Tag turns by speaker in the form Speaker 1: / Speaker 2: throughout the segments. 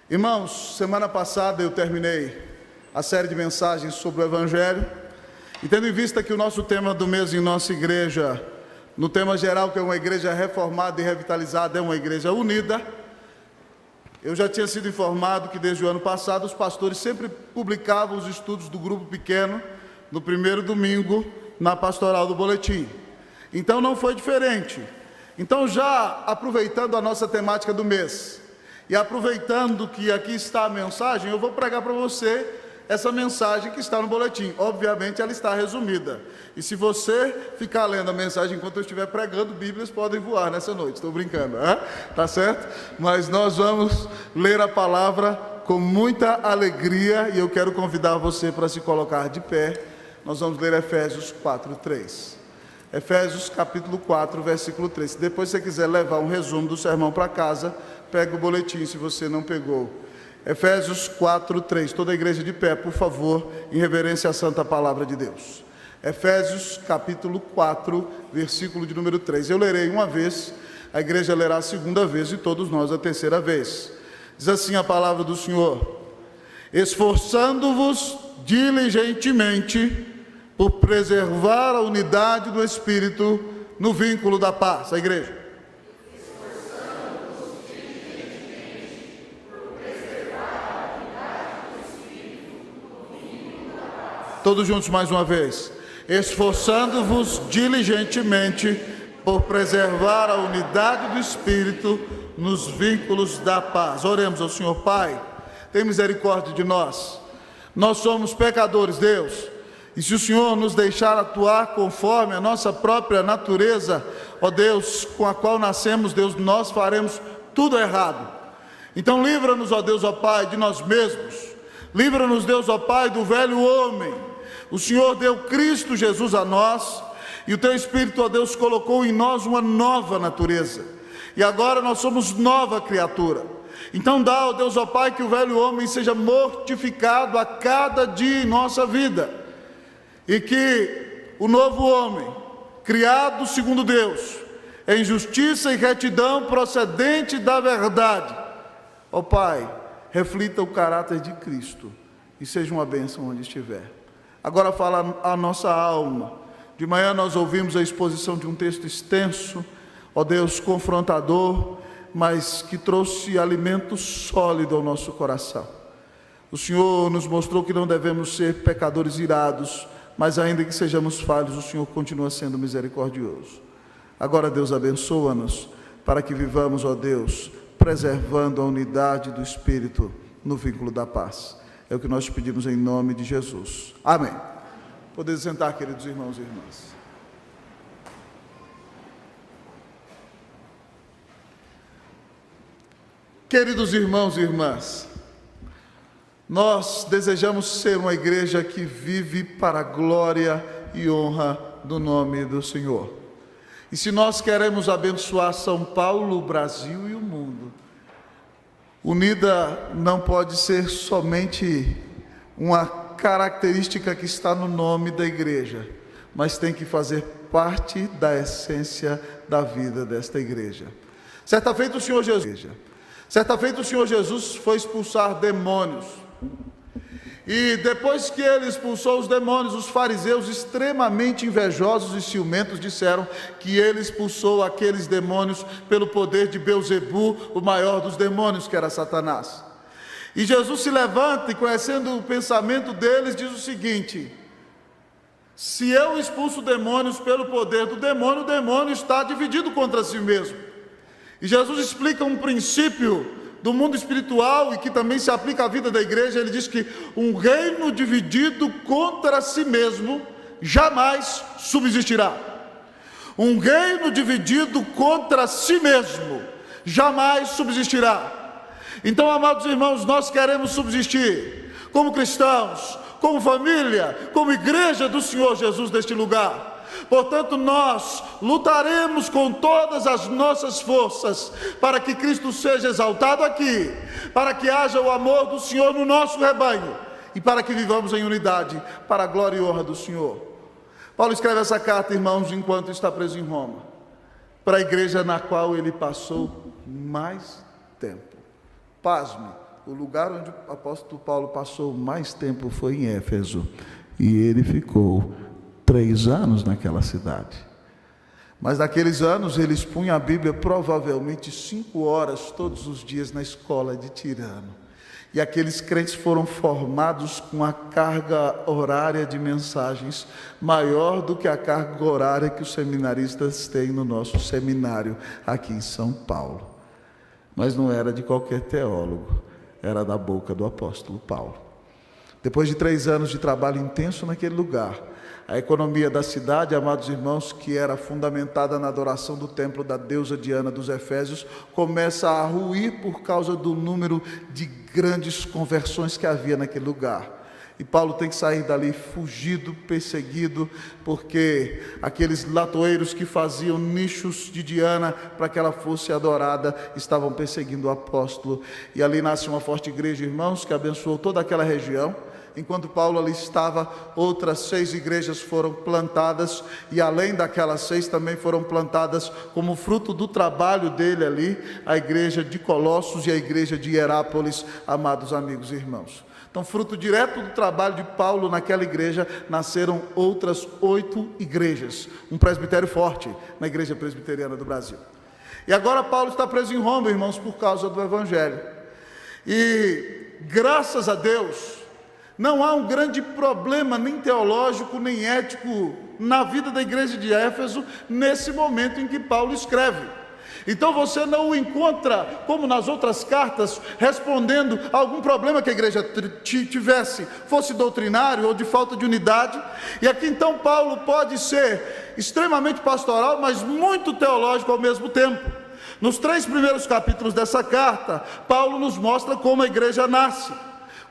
Speaker 1: Irmãos, semana passada eu terminei a série de mensagens sobre o Evangelho, e tendo em vista que o nosso tema do mês em nossa igreja, no tema geral, que é uma igreja reformada e revitalizada, é uma igreja unida, eu já tinha sido informado que desde o ano passado os pastores sempre publicavam os estudos do grupo pequeno no primeiro domingo na pastoral do boletim. Então não foi diferente. Então, já aproveitando a nossa temática do mês e aproveitando que aqui está a mensagem, eu vou pregar para você essa mensagem que está no boletim. Obviamente ela está resumida, e se você ficar lendo a mensagem enquanto eu estiver pregando, bíblias podem voar nessa noite. Estou brincando, tá certo? Mas nós vamos ler a palavra com muita alegria, e eu quero convidar você para se colocar de pé. Nós vamos ler Efésios 4:3. Efésios capítulo 4, versículo 3. Se depois você quiser levar um resumo do sermão para casa, pega o boletim se você não pegou. Efésios 4, 3. Toda a igreja de pé, por favor, em reverência à santa palavra de Deus. Efésios capítulo 4, versículo de número 3. Eu lerei uma vez, a igreja lerá a segunda vez e todos nós a terceira vez. Diz assim a palavra do Senhor: esforçando-vos diligentemente por preservar a unidade do Espírito no vínculo da paz. A igreja. Todos juntos mais uma vez. Esforçando-vos diligentemente por preservar a unidade do Espírito nos vínculos da paz. Oremos ao Senhor. Pai, tem misericórdia de nós. Nós somos pecadores, Deus. E se o Senhor nos deixar atuar conforme a nossa própria natureza, ó Deus, com a qual nascemos, Deus, nós faremos tudo errado. Então livra-nos, ó Deus, ó Pai, de nós mesmos. Livra-nos, Deus, ó Pai, do velho homem. O Senhor deu Cristo Jesus a nós, e o Teu Espírito, ó Deus, colocou em nós uma nova natureza. E agora nós somos nova criatura. Então dá, ó Deus, ó Pai, que o velho homem seja mortificado a cada dia em nossa vida. E que o novo homem, criado segundo Deus, em justiça e retidão procedente da verdade, ó Pai, reflita o caráter de Cristo e seja uma bênção onde estiver. Agora fala a nossa alma. De manhã nós ouvimos a exposição de um texto extenso, ó Deus, confrontador, mas que trouxe alimento sólido ao nosso coração. O Senhor nos mostrou que não devemos ser pecadores irados, mas ainda que sejamos falhos, o Senhor continua sendo misericordioso. Agora, Deus, abençoa-nos para que vivamos, ó Deus, preservando a unidade do Espírito no vínculo da paz. É o que nós te pedimos em nome de Jesus. Amém. Podem sentar, queridos irmãos e irmãs. Queridos irmãos e irmãs, nós desejamos ser uma igreja que vive para a glória e honra do nome do Senhor. E se nós queremos abençoar São Paulo, o Brasil e o mundo, unida não pode ser somente uma característica que está no nome da igreja, mas tem que fazer parte da essência da vida desta igreja. Certa feita o Senhor Jesus foi expulsar demônios. E depois que ele expulsou os demônios, os fariseus, extremamente invejosos e ciumentos, disseram que ele expulsou aqueles demônios pelo poder de Belzebu, o maior dos demônios, que era Satanás. E Jesus se levanta e, conhecendo o pensamento deles, diz o seguinte: se eu expulso demônios pelo poder do demônio, o demônio está dividido contra si mesmo. E Jesus explica um princípio do mundo espiritual e que também se aplica à vida da igreja. Ele diz que um reino dividido contra si mesmo jamais subsistirá. Um reino dividido contra si mesmo jamais subsistirá. Então, amados irmãos, nós queremos subsistir como cristãos, como família, como igreja do Senhor Jesus neste lugar. Portanto, nós lutaremos com todas as nossas forças para que Cristo seja exaltado aqui, para que haja o amor do Senhor no nosso rebanho e para que vivamos em unidade, para a glória e honra do Senhor. Paulo escreve essa carta, irmãos, enquanto está preso em Roma, para a igreja na qual ele passou mais tempo. Pasme, o lugar onde o apóstolo Paulo passou mais tempo foi em Éfeso, e ele ficou 3 anos naquela cidade. Mas naqueles anos ele expunha a Bíblia provavelmente 5 horas todos os dias na escola de Tirano. E aqueles crentes foram formados com a carga horária de mensagens maior do que a carga horária que os seminaristas têm no nosso seminário aqui em São Paulo. Mas não era de qualquer teólogo, era da boca do apóstolo Paulo. Depois de 3 anos de trabalho intenso naquele lugar, a economia da cidade, amados irmãos, que era fundamentada na adoração do templo da deusa Diana dos Efésios, começa a ruir por causa do número de grandes conversões que havia naquele lugar. E Paulo tem que sair dali fugido, perseguido, porque aqueles latoeiros que faziam nichos de Diana para que ela fosse adorada, estavam perseguindo o apóstolo. E ali nasce uma forte igreja, irmãos, que abençoou toda aquela região. Enquanto Paulo ali estava, outras 6 igrejas foram plantadas, e além daquelas 6 também foram plantadas como fruto do trabalho dele ali, a igreja de Colossos e a igreja de Hierápolis, amados amigos e irmãos. Então, fruto direto do trabalho de Paulo naquela igreja, nasceram outras 8 igrejas, um presbitério forte na igreja presbiteriana do Brasil. E agora Paulo está preso em Roma, irmãos, por causa do evangelho. E graças a Deus, não há um grande problema, nem teológico, nem ético, na vida da igreja de Éfeso, nesse momento em que Paulo escreve. Então você não o encontra, como nas outras cartas, respondendo a algum problema que a igreja tivesse, fosse doutrinário ou de falta de unidade. E aqui então Paulo pode ser extremamente pastoral, mas muito teológico ao mesmo tempo. Nos 3 primeiros capítulos dessa carta, Paulo nos mostra como a igreja nasce.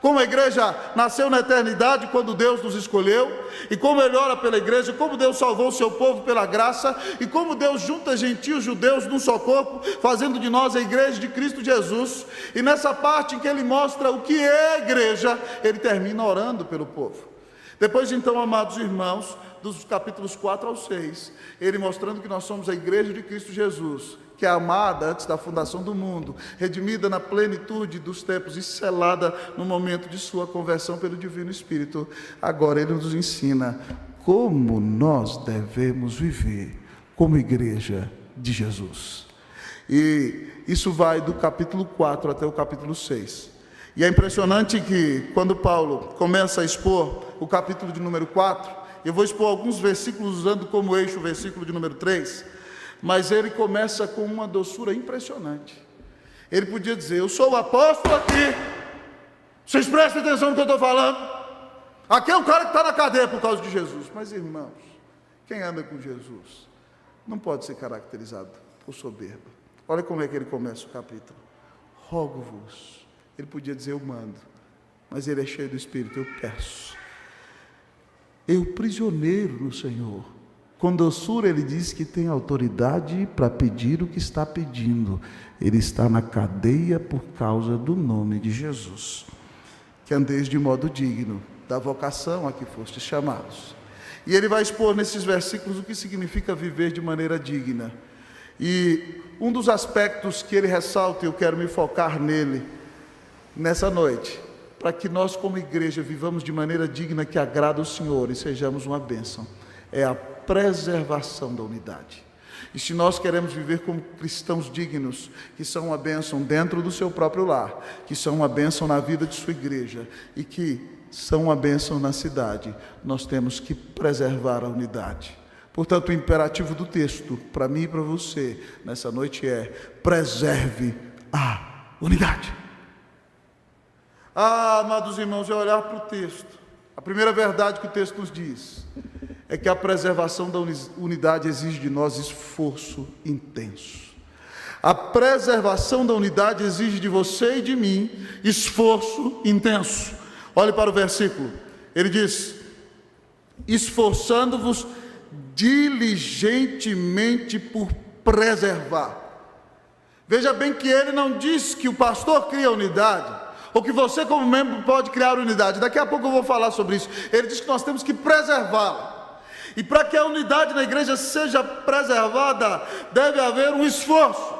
Speaker 1: Como a igreja nasceu na eternidade quando Deus nos escolheu, e como Ele ora pela igreja, como Deus salvou o seu povo pela graça, e como Deus junta gentios e judeus num só corpo, fazendo de nós a igreja de Cristo Jesus. E nessa parte em que Ele mostra o que é a igreja, Ele termina orando pelo povo. Depois então, amados irmãos, dos capítulos 4 ao 6, Ele mostrando que nós somos a igreja de Cristo Jesus, que é amada antes da fundação do mundo, redimida na plenitude dos tempos e selada no momento de sua conversão pelo Divino Espírito. Agora Ele nos ensina como nós devemos viver como igreja de Jesus. E isso vai do capítulo 4 até o capítulo 6. E é impressionante que quando Paulo começa a expor o capítulo de número 4, eu vou expor alguns versículos usando como eixo o versículo de número 3, mas ele começa com uma doçura impressionante. Ele podia dizer: eu sou o apóstolo aqui, vocês prestem atenção no que eu estou falando, aqui é o cara que está na cadeia por causa de Jesus. Mas irmãos, quem anda com Jesus não pode ser caracterizado por soberba. Olha como é que ele começa o capítulo: rogo-vos. Ele podia dizer: eu mando, mas ele é cheio do Espírito: eu peço. Eu, prisioneiro no Senhor. Com doçura ele diz que tem autoridade para pedir o que está pedindo. Ele está na cadeia por causa do nome de Jesus. Que andeis de modo digno da vocação a que fostes chamados. E ele vai expor nesses versículos o que significa viver de maneira digna. E um dos aspectos que ele ressalta, e eu quero me focar nele nessa noite, para que nós como igreja vivamos de maneira digna que agrada o Senhor e sejamos uma bênção, é a preservação da unidade. E se nós queremos viver como cristãos dignos, que são uma bênção dentro do seu próprio lar, que são uma bênção na vida de sua igreja e que são uma bênção na cidade, nós temos que preservar a unidade. Portanto, o imperativo do texto, para mim e para você, nessa noite é: preserve a unidade. Amados irmãos, é olhar para o texto. A primeira verdade que o texto nos diz é que a preservação da unidade exige de nós esforço intenso. A preservação da unidade exige de você e de mim esforço intenso. Olhe para o versículo. Ele diz: esforçando-vos diligentemente por preservar. Veja bem que ele não diz que o pastor cria unidade, ou que você como membro pode criar unidade. Daqui a pouco eu vou falar sobre isso. Ele diz que nós temos que preservá-la. E para que a unidade na igreja seja preservada, deve haver um esforço.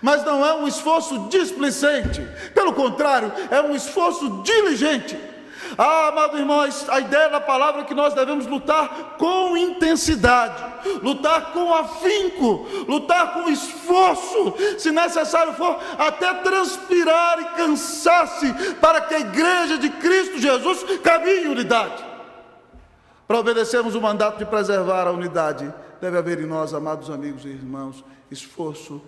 Speaker 1: Mas não é um esforço displicente, pelo contrário, é um esforço diligente. Amado irmão, a ideia da palavra é que nós devemos lutar com intensidade, lutar com afinco, lutar com esforço, se necessário for, até transpirar e cansar-se, para que a igreja de Cristo Jesus caminhe em unidade. Para obedecermos o mandato de preservar a unidade, deve haver em nós, amados amigos e irmãos, esforço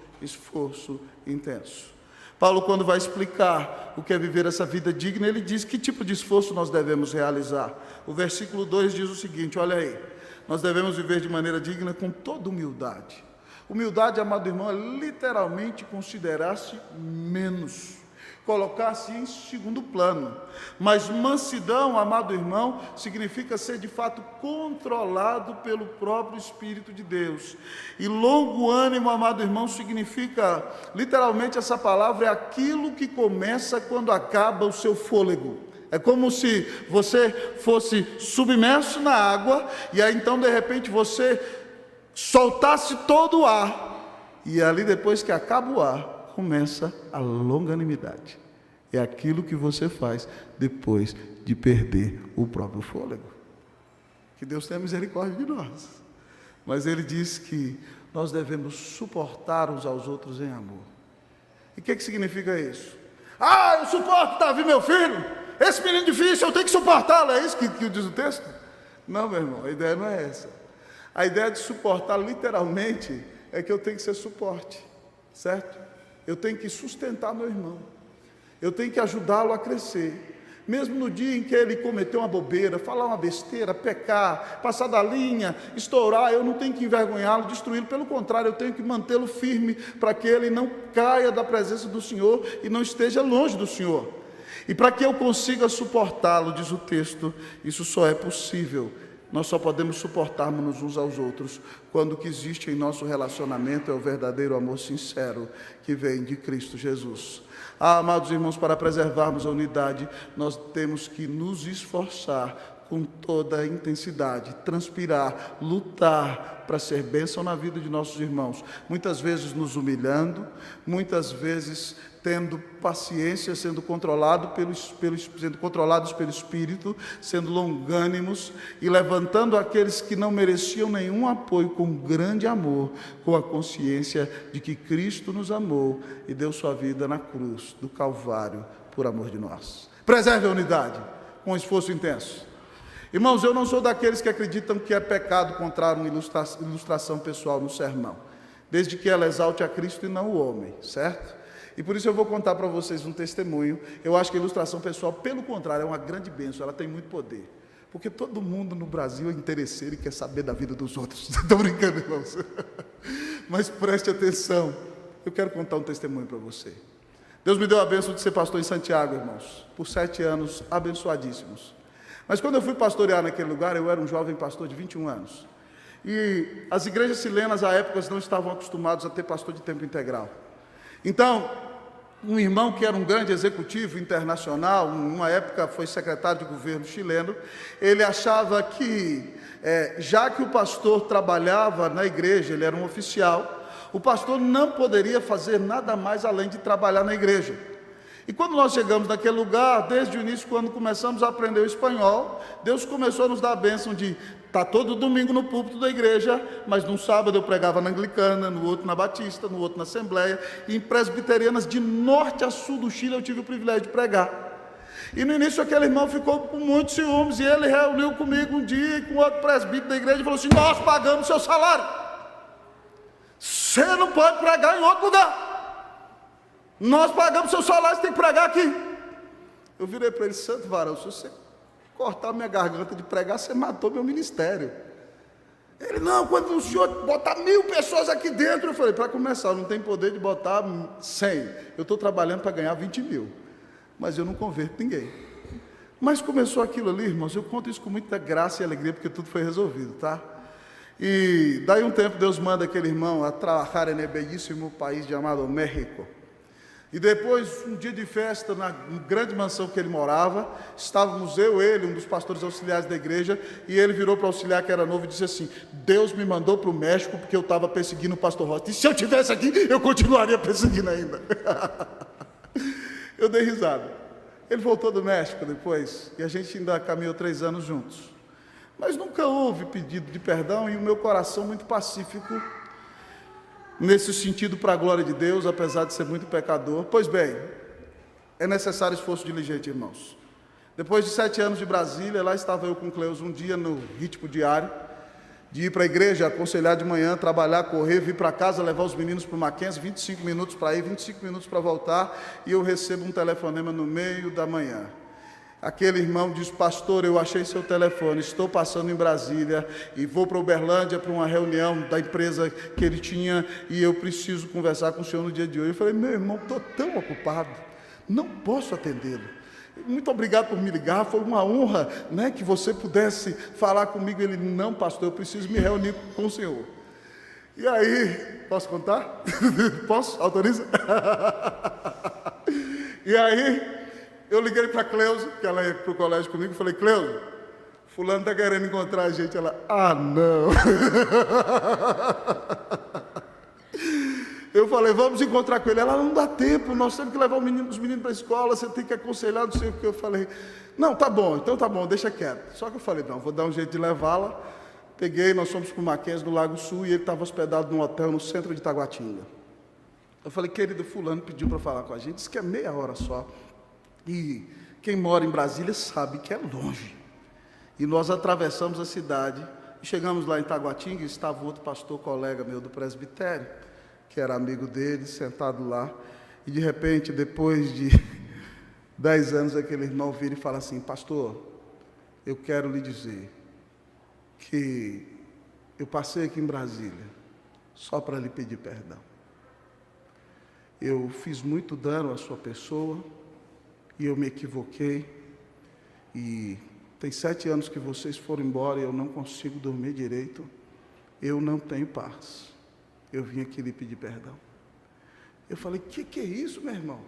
Speaker 1: intenso. Paulo, quando vai explicar o que é viver essa vida digna, ele diz que tipo de esforço nós devemos realizar. O versículo 2 diz o seguinte, olha aí: nós devemos viver de maneira digna com toda humildade. Humildade, amado irmão, é literalmente considerar-se menos, colocar-se em segundo plano. Mas mansidão, amado irmão, significa ser de fato controlado pelo próprio Espírito de Deus. E longo ânimo, amado irmão, significa, literalmente essa palavra é aquilo que começa quando acaba o seu fôlego. É como se você fosse submerso na água, e aí então de repente você soltasse todo o ar, e ali depois que acaba o ar, começa a longanimidade. É aquilo que você faz depois de perder o próprio fôlego. Que Deus tenha misericórdia de nós. Mas Ele diz que nós devemos suportar uns aos outros em amor. E o que significa isso? Eu suporto Davi, meu filho. Esse menino difícil, eu tenho que suportá-lo. É isso que diz o texto? Não, meu irmão, a ideia não é essa. A ideia de suportar literalmente é que eu tenho que ser suporte, certo? Eu tenho que sustentar meu irmão, eu tenho que ajudá-lo a crescer, mesmo no dia em que ele cometeu uma bobeira, falar uma besteira, pecar, passar da linha, estourar, eu não tenho que envergonhá-lo, destruí-lo, pelo contrário, eu tenho que mantê-lo firme, para que ele não caia da presença do Senhor e não esteja longe do Senhor. E para que eu consiga suportá-lo, diz o texto, isso só é possível. Nós só podemos suportarmos uns aos outros quando o que existe em nosso relacionamento é o verdadeiro amor sincero que vem de Cristo Jesus. Amados irmãos, para preservarmos a unidade, nós temos que nos esforçar com toda a intensidade, transpirar, lutar para ser bênção na vida de nossos irmãos. Muitas vezes nos humilhando, muitas vezes tendo paciência, sendo controlados pelo Espírito, sendo longânimos e levantando aqueles que não mereciam nenhum apoio com grande amor, com a consciência de que Cristo nos amou e deu sua vida na cruz do Calvário por amor de nós. Preserve a unidade com esforço intenso. Irmãos, eu não sou daqueles que acreditam que é pecado contar uma ilustração pessoal no sermão, desde que ela exalte a Cristo e não o homem, certo? E por isso eu vou contar para vocês um testemunho. Eu acho que a ilustração pessoal, pelo contrário, é uma grande bênção, ela tem muito poder. Porque todo mundo no Brasil é interesseiro e quer saber da vida dos outros. Estou brincando, irmãos. Mas preste atenção, eu quero contar um testemunho para você. Deus me deu a bênção de ser pastor em Santiago, irmãos, por 7 anos abençoadíssimos. Mas quando eu fui pastorear naquele lugar, eu era um jovem pastor de 21 anos. E as igrejas silenas, à época, não estavam acostumados a ter pastor de tempo integral. Então, um irmão que era um grande executivo internacional, numa época foi secretário de governo chileno, ele achava que, já que o pastor trabalhava na igreja, ele era um oficial, o pastor não poderia fazer nada mais além de trabalhar na igreja. E quando nós chegamos naquele lugar, desde o início, quando começamos a aprender o espanhol, Deus começou a nos dar a bênção de estar todo domingo no púlpito da igreja, mas num sábado eu pregava na Anglicana, no outro na Batista, no outro na Assembleia, e em presbiterianas de norte a sul do Chile eu tive o privilégio de pregar. E no início aquele irmão ficou com muitos ciúmes, e ele reuniu comigo um dia com outro presbítero da igreja e falou assim: nós pagamos seu salário, você não pode pregar em outro lugar. Nós pagamos seu salário, você tem que pregar aqui. Eu virei para ele: santo varão, se você cortar minha garganta de pregar, você matou meu ministério. Ele: não, quando o senhor botar 1000 pessoas aqui dentro. Eu falei: para começar, eu não tenho poder de botar 100. Eu estou trabalhando para ganhar 20.000. Mas eu não converto ninguém. Mas começou aquilo ali, irmãos. Eu conto isso com muita graça e alegria, porque tudo foi resolvido, tá? E daí um tempo Deus manda aquele irmão a trabalhar em belíssimo país chamado México. E depois, um dia de festa, na grande mansão que ele morava, estávamos ele, um dos pastores auxiliares da igreja, e ele virou para o auxiliar que era novo e disse assim: Deus me mandou para o México porque eu estava perseguindo o pastor Rossi. E se eu estivesse aqui, eu continuaria perseguindo ainda. Eu dei risada. Ele voltou do México depois, e a gente ainda caminhou 3 anos juntos. Mas nunca houve pedido de perdão, e o meu coração muito pacífico nesse sentido, para a glória de Deus, apesar de ser muito pecador. Pois bem, é necessário esforço diligente, irmãos. Depois de 7 anos de Brasília, lá estava eu com o Cleus um dia no ritmo diário, de ir para a igreja, aconselhar de manhã, trabalhar, correr, vir para casa, levar os meninos para o Mackenzie, 25 minutos para ir, 25 minutos para voltar, e eu recebo um telefonema no meio da manhã. Aquele irmão diz: pastor, eu achei seu telefone, estou passando em Brasília e vou para Uberlândia para uma reunião da empresa que ele tinha e eu preciso conversar com o senhor no dia de hoje. Eu falei: meu irmão, estou tão ocupado, não posso atendê-lo. Muito obrigado por me ligar, foi uma honra, né, que você pudesse falar comigo. Ele: não, pastor, eu preciso me reunir com o senhor. E aí, posso contar? Posso? Autoriza? E aí, eu liguei para a Cleusa, que ela ia para o colégio comigo, e falei: Cleusa, fulano está querendo encontrar a gente. Ela: ah, não. Eu falei: vamos encontrar com ele. Ela: não dá tempo, nós temos que levar os meninos para a escola, você tem que aconselhar, não sei o que. Eu falei: não, tá bom, então tá bom, deixa quieto. Só que eu falei: não, vou dar um jeito de levá-la. Peguei, nós fomos para o Mackenzie, no Lago Sul, e ele estava hospedado num hotel no centro de Taguatinga. Eu falei: querido, fulano pediu para falar com a gente, disse que é meia hora só. E quem mora em Brasília sabe que é longe. E nós atravessamos a cidade e chegamos lá em Taguatinga, e estava outro pastor, colega meu do presbitério, que era amigo dele, sentado lá. E de repente, depois de 10 anos, aquele irmão vira e fala assim: pastor, eu quero lhe dizer que eu passei aqui em Brasília só para lhe pedir perdão. Eu fiz muito dano à sua pessoa, e eu me equivoquei, e tem 7 anos que vocês foram embora e eu não consigo dormir direito, eu não tenho paz, eu vim aqui lhe pedir perdão. Eu falei: que é isso, meu irmão?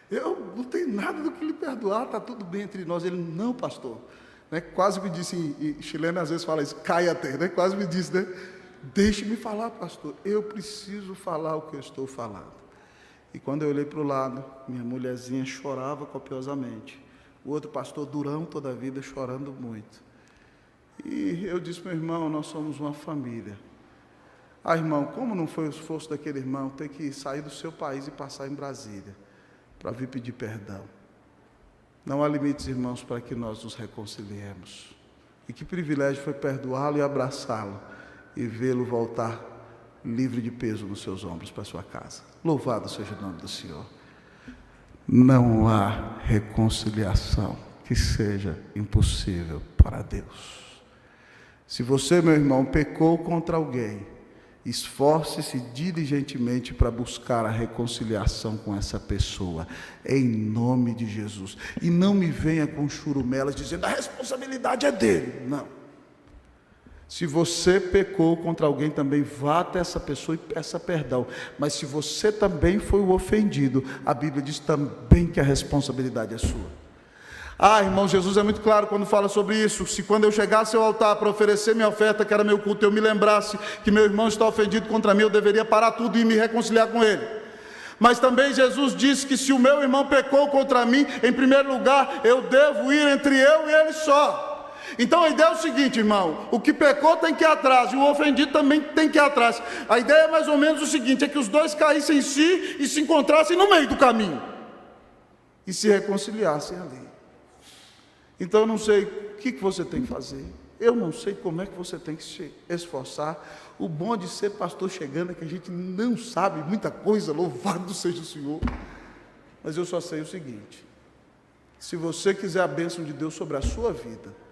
Speaker 1: Eu não tenho nada do que lhe perdoar, está tudo bem entre nós. Ele: não, pastor, né? Quase me disse, em chileno às vezes fala isso, cállate, né? Quase me disse, né? Deixe-me falar, pastor, eu preciso falar o que eu estou falando. E quando eu olhei para o lado, minha mulherzinha chorava copiosamente. O outro pastor, durão toda a vida, chorando muito. E eu disse: meu irmão, nós somos uma família. Ah, irmão, como não foi o esforço daquele irmão ter que sair do seu país e passar em Brasília para vir pedir perdão? Não há limites, irmãos, para que nós nos reconciliemos. E que privilégio foi perdoá-lo e abraçá-lo e vê-lo voltar livre de peso nos seus ombros para sua casa. Louvado seja o nome do Senhor. Não há reconciliação que seja impossível para Deus. Se você, meu irmão, pecou contra alguém, esforce-se diligentemente para buscar a reconciliação com essa pessoa, em nome de Jesus. E não me venha com churumelas dizendo: a responsabilidade é dele. Não. Se você pecou contra alguém, também vá até essa pessoa e peça perdão. Mas se você também foi o ofendido, a Bíblia diz também que a responsabilidade é sua. Ah, irmão, Jesus é muito claro quando fala sobre isso. Se quando eu chegasse ao altar para oferecer minha oferta, que era meu culto, eu me lembrasse que meu irmão está ofendido contra mim, eu deveria parar tudo e me reconciliar com ele. Mas também Jesus disse que se o meu irmão pecou contra mim, em primeiro lugar, eu devo ir entre eu e ele só. Então a ideia é o seguinte, irmão: o que pecou tem que ir atrás, e o ofendido também tem que ir atrás. A ideia é mais ou menos o seguinte: é que os dois caíssem em si e se encontrassem no meio do caminho e se reconciliassem ali. Então eu não sei o que você tem que fazer, eu não sei como é que você tem que se esforçar. O bom de ser pastor chegando é que a gente não sabe muita coisa, louvado seja o Senhor. Mas eu só sei o seguinte: se você quiser a bênção de Deus sobre a sua vida,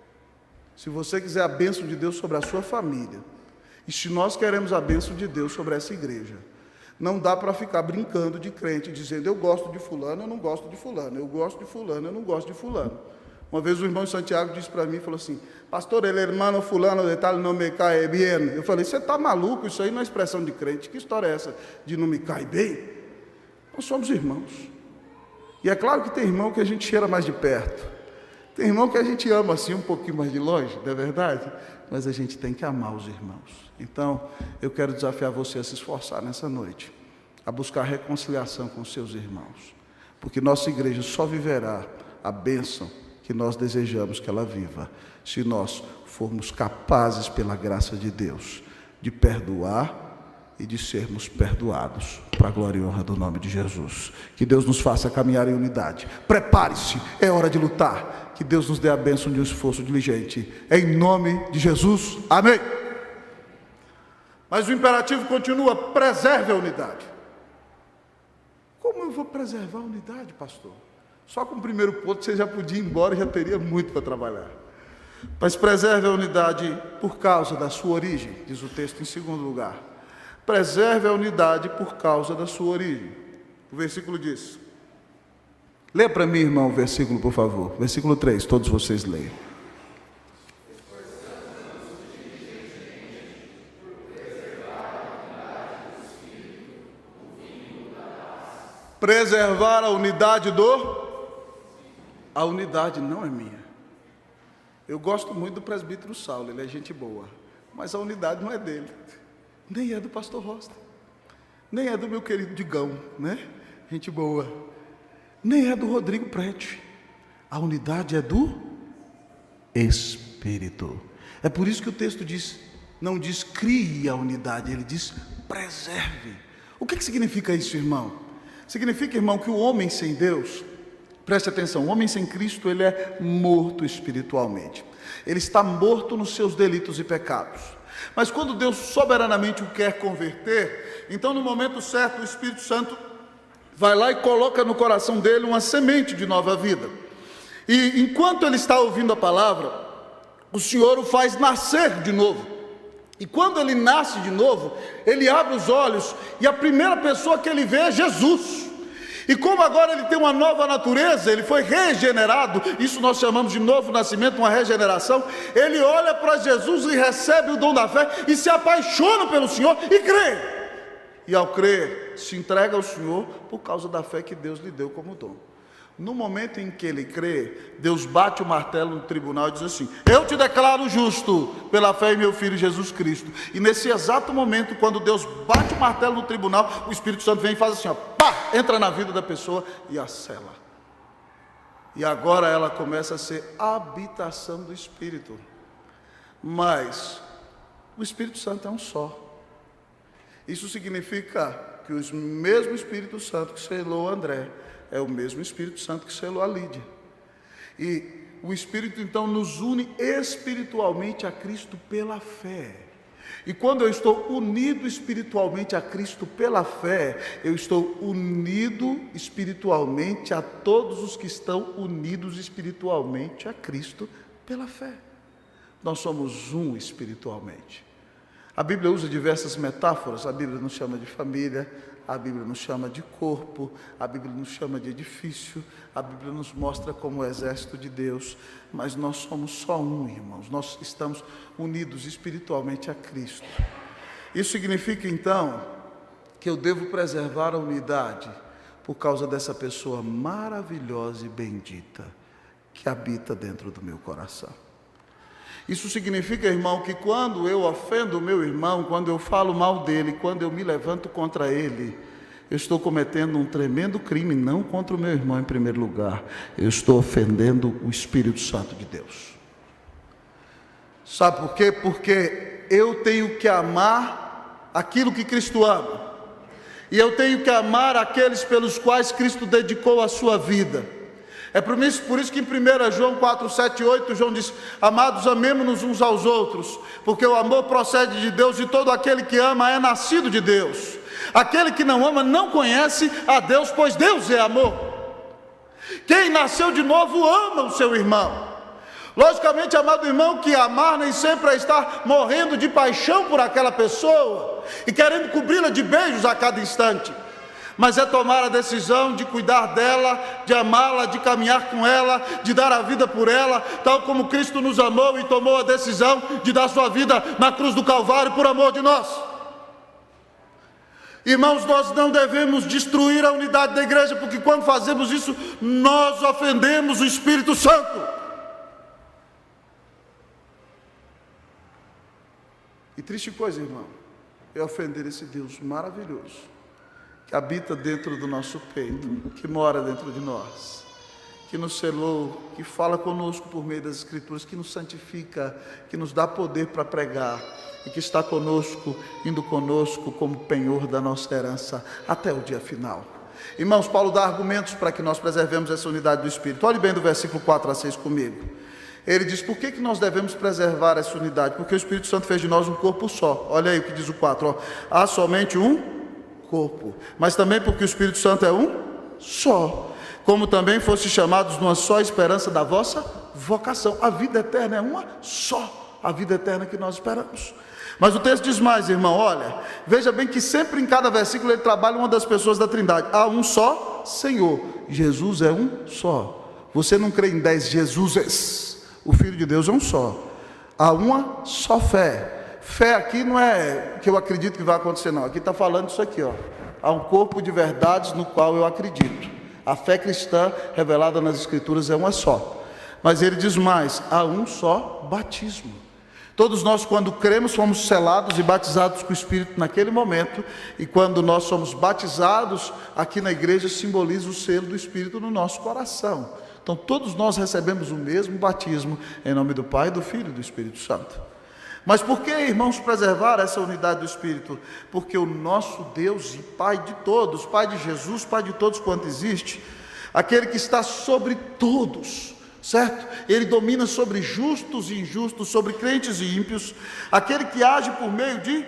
Speaker 1: se você quiser a bênção de Deus sobre a sua família, e se nós queremos a bênção de Deus sobre essa igreja, não dá para ficar brincando de crente, dizendo: eu gosto de fulano, eu não gosto de fulano, eu gosto de fulano, eu não gosto de fulano. Uma vez o irmão Santiago disse para mim, falou assim: pastor, ele hermano fulano de tal não me cai bem. Eu falei: você está maluco? Isso aí não é expressão de crente. Que história é essa de não me cai bem? Nós somos irmãos. E é claro que tem irmão que a gente cheira mais de perto. Tem irmão que a gente ama assim um pouquinho mais de longe, não é verdade? Mas a gente tem que amar os irmãos. Então, eu quero desafiar você a se esforçar nessa noite, a buscar reconciliação com os seus irmãos. Porque nossa igreja só viverá a bênção que nós desejamos que ela viva, se nós formos capazes, pela graça de Deus, de perdoar e de sermos perdoados, para a glória e honra do nome de Jesus. Que Deus nos faça caminhar em unidade. Prepare-se, é hora de lutar. Que Deus nos dê a bênção de um esforço diligente, em nome de Jesus, amém. Mas o imperativo continua: preserve a unidade. Como eu vou preservar a unidade, pastor? Só com o primeiro ponto você já podia ir embora e já teria muito para trabalhar. Mas preserve a unidade por causa da sua origem, diz o texto em segundo lugar. Preserve a unidade por causa da sua origem. O versículo diz. Lê para mim, irmão, o versículo, por favor. Versículo 3, todos vocês leiam. Preservar a unidade do... A unidade não é minha. Eu gosto muito do presbítero Saulo, ele é gente boa. Mas a unidade não é dele. Nem é do pastor Rosta. Nem é do meu querido Digão, né? Gente boa. Nem é do Rodrigo Prete. A unidade é do Espírito. É por isso que o texto diz, não diz crie a unidade, ele diz preserve. O que significa isso, irmão? Significa, irmão, que o homem sem Deus, preste atenção, o homem sem Cristo, ele é morto espiritualmente. Ele está morto nos seus delitos e pecados. Mas quando Deus soberanamente o quer converter, então no momento certo o Espírito Santo vai lá e coloca no coração dele uma semente de nova vida. E enquanto ele está ouvindo a palavra, o Senhor o faz nascer de novo. E quando ele nasce de novo, ele abre os olhos e a primeira pessoa que ele vê é Jesus. E como agora ele tem uma nova natureza, ele foi regenerado, isso nós chamamos de novo nascimento, uma regeneração. Ele olha para Jesus e recebe o dom da fé e se apaixona pelo Senhor e crê. E ao crer, se entrega ao Senhor por causa da fé que Deus lhe deu como dom. No momento em que ele crê, Deus bate o martelo no tribunal e diz assim: eu te declaro justo pela fé em meu Filho Jesus Cristo. E nesse exato momento, quando Deus bate o martelo no tribunal, o Espírito Santo vem e faz assim, ó, pá, entra na vida da pessoa e a sela. E agora ela começa a ser habitação do Espírito. Mas o Espírito Santo é um só. Isso significa que o mesmo Espírito Santo que selou André é o mesmo Espírito Santo que selou a Lídia. E o Espírito então nos une espiritualmente a Cristo pela fé. E quando eu estou unido espiritualmente a Cristo pela fé, eu estou unido espiritualmente a todos os que estão unidos espiritualmente a Cristo pela fé. Nós somos um espiritualmente. A Bíblia usa diversas metáforas. A Bíblia nos chama de família, a Bíblia nos chama de corpo, a Bíblia nos chama de edifício, a Bíblia nos mostra como o exército de Deus, mas nós somos só um, irmãos, nós estamos unidos espiritualmente a Cristo. Isso significa então que eu devo preservar a unidade por causa dessa pessoa maravilhosa e bendita que habita dentro do meu coração. Isso significa, irmão, que quando eu ofendo o meu irmão, quando eu falo mal dele, quando eu me levanto contra ele, eu estou cometendo um tremendo crime, não contra o meu irmão em primeiro lugar, eu estou ofendendo o Espírito Santo de Deus. Sabe por quê? Porque eu tenho que amar aquilo que Cristo ama, e eu tenho que amar aqueles pelos quais Cristo dedicou a sua vida. É por isso que em 1 João 4, 7 e 8, João diz: amados, amemo-nos uns aos outros, porque o amor procede de Deus, e todo aquele que ama é nascido de Deus. Aquele que não ama não conhece a Deus, pois Deus é amor. Quem nasceu de novo ama o seu irmão. Logicamente, amado irmão, que amar nem sempre é estar morrendo de paixão por aquela pessoa e querendo cobri-la de beijos a cada instante, mas é tomar a decisão de cuidar dela, de amá-la, de caminhar com ela, de dar a vida por ela, tal como Cristo nos amou e tomou a decisão de dar sua vida na cruz do Calvário por amor de nós. Irmãos, nós não devemos destruir a unidade da igreja, porque quando fazemos isso, nós ofendemos o Espírito Santo. E triste coisa, irmão, é ofender esse Deus maravilhoso, que habita dentro do nosso peito, que mora dentro de nós, que nos selou, que fala conosco por meio das Escrituras, que nos santifica, que nos dá poder para pregar, e que está conosco, indo conosco como penhor da nossa herança até o dia final. Irmãos, Paulo dá argumentos para que nós preservemos essa unidade do Espírito. Olhe bem do versículo 4 a 6 comigo. Ele diz, por que nós devemos preservar essa unidade? Porque o Espírito Santo fez de nós um corpo só. Olha aí o que diz o 4, ó. Há somente um corpo, mas também porque o Espírito Santo é um só. Como também foste chamados numa só esperança da vossa vocação. A vida eterna é uma só, a vida eterna que nós esperamos. Mas o texto diz mais, irmão, olha, veja bem que sempre em cada versículo ele trabalha uma das pessoas da Trindade. Há um só Senhor, Jesus é um só. Você não crê em 10 Jesuses, o Filho de Deus é um só. Há uma só fé. Fé aqui não é que eu acredito que vai acontecer, não. Aqui está falando isso aqui, ó. Há um corpo de verdades no qual eu acredito. A fé cristã revelada nas Escrituras é uma só. Mas ele diz mais, há um só batismo. Todos nós, quando cremos, fomos selados e batizados com o Espírito naquele momento. E quando nós somos batizados, aqui na igreja simboliza o selo do Espírito no nosso coração. Então todos nós recebemos o mesmo batismo, em nome do Pai, do Filho e do Espírito Santo. Mas por que, irmãos, preservar essa unidade do Espírito? Porque o nosso Deus e Pai de todos, Pai de Jesus, Pai de todos quanto existe, aquele que está sobre todos, certo? Ele domina sobre justos e injustos, sobre crentes e ímpios, aquele que age por meio de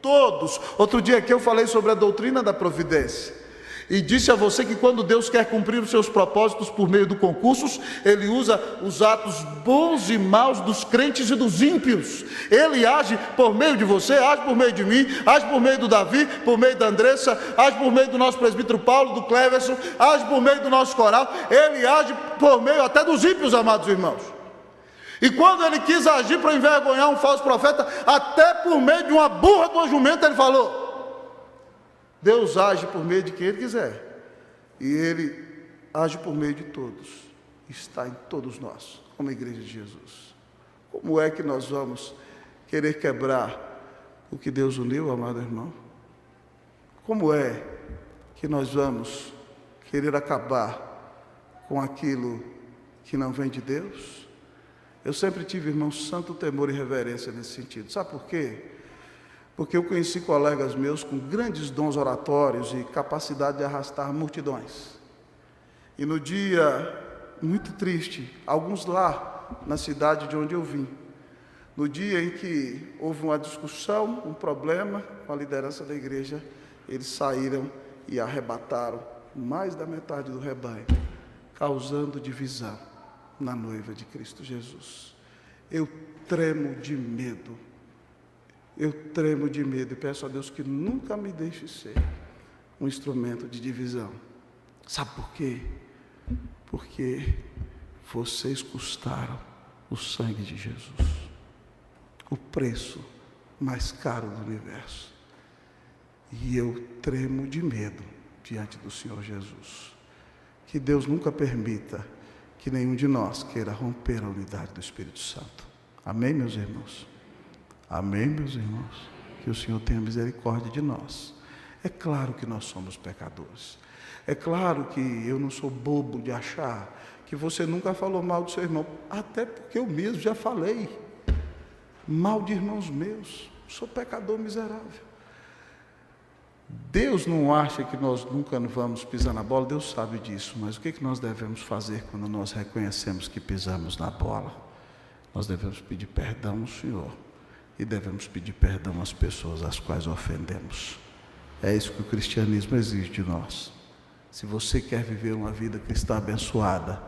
Speaker 1: todos. Outro dia aqui eu falei sobre a doutrina da providência, e disse a você que quando Deus quer cumprir os seus propósitos por meio de concursos, Ele usa os atos bons e maus dos crentes e dos ímpios. Ele age por meio de você, age por meio de mim, age por meio do Davi, por meio da Andressa, age por meio do nosso presbítero Paulo, do Cleverson, age por meio do nosso coral. Ele age por meio até dos ímpios, amados irmãos. E quando Ele quis agir para envergonhar um falso profeta, até por meio de uma burra de uma jumenta, Ele falou. Deus age por meio de quem Ele quiser, e Ele age por meio de todos, está em todos nós, como a igreja de Jesus. Como é que nós vamos querer quebrar o que Deus uniu, amado irmão? Como é que nós vamos querer acabar com aquilo que não vem de Deus? Eu sempre tive, irmão, santo temor e reverência nesse sentido. Sabe por quê? Porque eu conheci colegas meus com grandes dons oratórios e capacidade de arrastar multidões. E no dia muito triste, alguns lá na cidade de onde eu vim, no dia em que houve uma discussão, um problema com a liderança da igreja, eles saíram e arrebataram mais da metade do rebanho, causando divisão na noiva de Cristo Jesus. Eu tremo de medo. Eu tremo de medo e peço a Deus que nunca me deixe ser um instrumento de divisão. Sabe por quê? Porque vocês custaram o sangue de Jesus, o preço mais caro do universo. E eu tremo de medo diante do Senhor Jesus. Que Deus nunca permita que nenhum de nós queira romper a unidade do Espírito Santo. Amém, meus irmãos? Amém, meus irmãos? Que o Senhor tenha misericórdia de nós. É claro que nós somos pecadores. É claro que eu não sou bobo de achar que você nunca falou mal do seu irmão. Até porque eu mesmo já falei mal de irmãos meus. Sou pecador miserável. Deus não acha que nós nunca vamos pisar na bola. Deus sabe disso. Mas o que nós devemos fazer quando nós reconhecemos que pisamos na bola? Nós devemos pedir perdão ao Senhor. E devemos pedir perdão às pessoas às quais ofendemos. É isso que o cristianismo exige de nós. Se você quer viver uma vida cristã abençoada,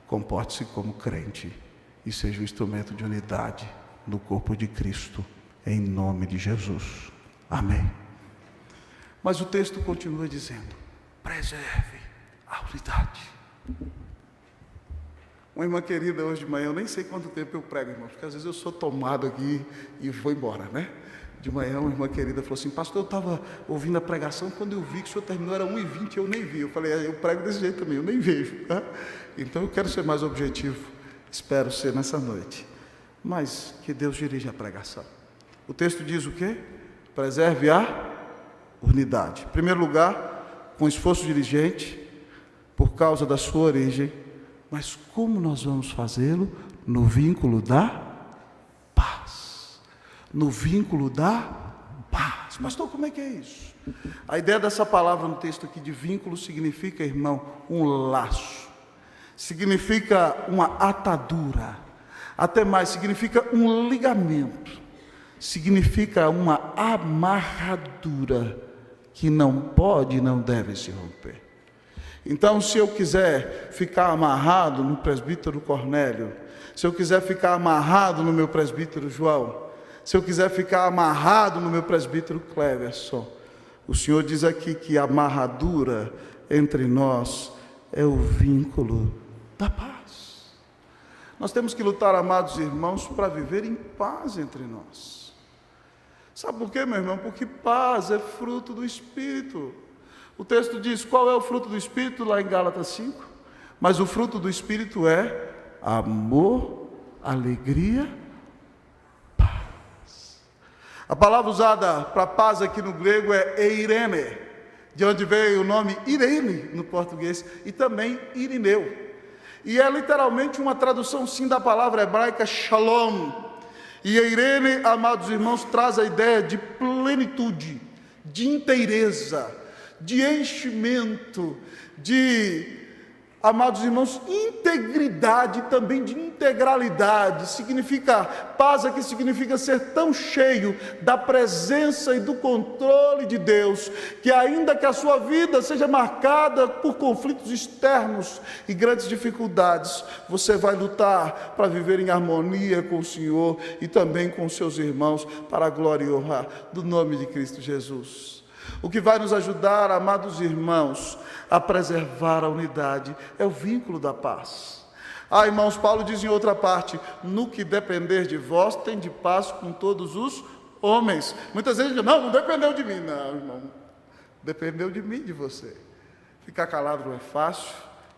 Speaker 1: comporte-se como crente e seja um instrumento de unidade no corpo de Cristo, em nome de Jesus. Amém. Mas o texto continua dizendo, preserve a unidade. Uma irmã querida, hoje de manhã, eu nem sei quanto tempo eu prego, irmão, porque às vezes eu sou tomado aqui e vou embora, né? De manhã, uma irmã querida falou assim: pastor, eu estava ouvindo a pregação, quando eu vi que o senhor terminou era 1h20, eu nem vi. Eu falei: eu prego desse jeito também, eu nem vejo. Tá? Então eu quero ser mais objetivo, espero ser nessa noite. Mas que Deus dirija a pregação. O texto diz o quê? Preserve a unidade. Em primeiro lugar, com esforço diligente, por causa da sua origem. Mas como nós vamos fazê-lo? No vínculo da paz. No vínculo da paz. Pastor, como é que é isso? A ideia dessa palavra no texto aqui de vínculo significa, irmão, um laço. Significa uma atadura. Até mais, significa um ligamento. Significa uma amarradura que não pode e não deve se romper. Então, se eu quiser ficar amarrado no presbítero Cornélio, se eu quiser ficar amarrado no meu presbítero João, se eu quiser ficar amarrado no meu presbítero Cleverson, o Senhor diz aqui que a amarradura entre nós é o vínculo da paz. Nós temos que lutar, amados irmãos, para viver em paz entre nós. Sabe por quê, meu irmão? Porque paz é fruto do Espírito. O texto diz, qual é o fruto do Espírito? Lá em Gálatas 5. Mas o fruto do Espírito é amor, alegria, paz. A palavra usada para paz aqui no grego é eirene, de onde veio o nome Irene no português, e também Irineu. E é literalmente uma tradução sim da palavra hebraica shalom. E eirene, amados irmãos, traz a ideia de plenitude, de inteireza, de enchimento, de, amados irmãos, integridade e também de integralidade. Significa, paz aqui significa ser tão cheio da presença e do controle de Deus, que ainda que a sua vida seja marcada por conflitos externos e grandes dificuldades, você vai lutar para viver em harmonia com o Senhor e também com os seus irmãos, para a glória e honra do nome de Cristo Jesus. O que vai nos ajudar, amados irmãos, a preservar a unidade é o vínculo da paz. Irmãos, Paulo diz em outra parte: no que depender de vós, tem de paz com todos os homens. Muitas vezes dizem, não dependeu de mim. Não, irmão, dependeu de mim, de você. Ficar calado não é fácil.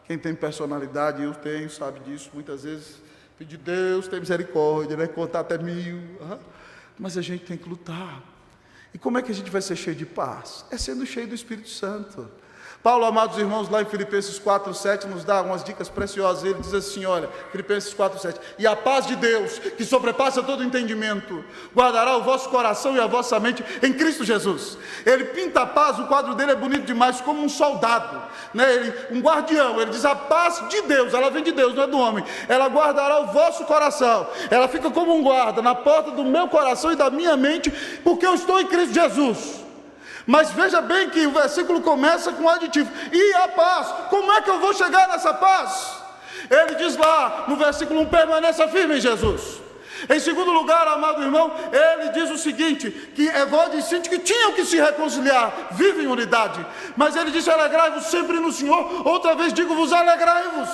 Speaker 1: Quem tem personalidade, eu tenho, sabe disso. Muitas vezes pedir Deus, tem misericórdia, né? Contar até 1000. Mas a gente tem que lutar. E como é que a gente vai ser cheio de paz? É sendo cheio do Espírito Santo. Paulo, amados irmãos, lá em Filipenses 4:7, nos dá algumas dicas preciosas. Ele diz assim, olha, Filipenses 4:7, e a paz de Deus, que sobrepassa todo entendimento, guardará o vosso coração e a vossa mente em Cristo Jesus. Ele pinta a paz, o quadro dele é bonito demais, como um soldado, né? Um guardião. Ele diz, a paz de Deus, ela vem de Deus, não é do homem, ela guardará o vosso coração, ela fica como um guarda na porta do meu coração e da minha mente, porque eu estou em Cristo Jesus. Mas veja bem que o versículo começa com um aditivo, e a paz, como é que eu vou chegar nessa paz? Ele diz lá no versículo 1, permaneça firme em Jesus. Em segundo lugar, amado irmão, ele diz o seguinte, que Evódia e Síntique tinham que se reconciliar, vivem em unidade, mas ele disse, alegrai-vos sempre no Senhor, outra vez digo-vos, alegrai-vos.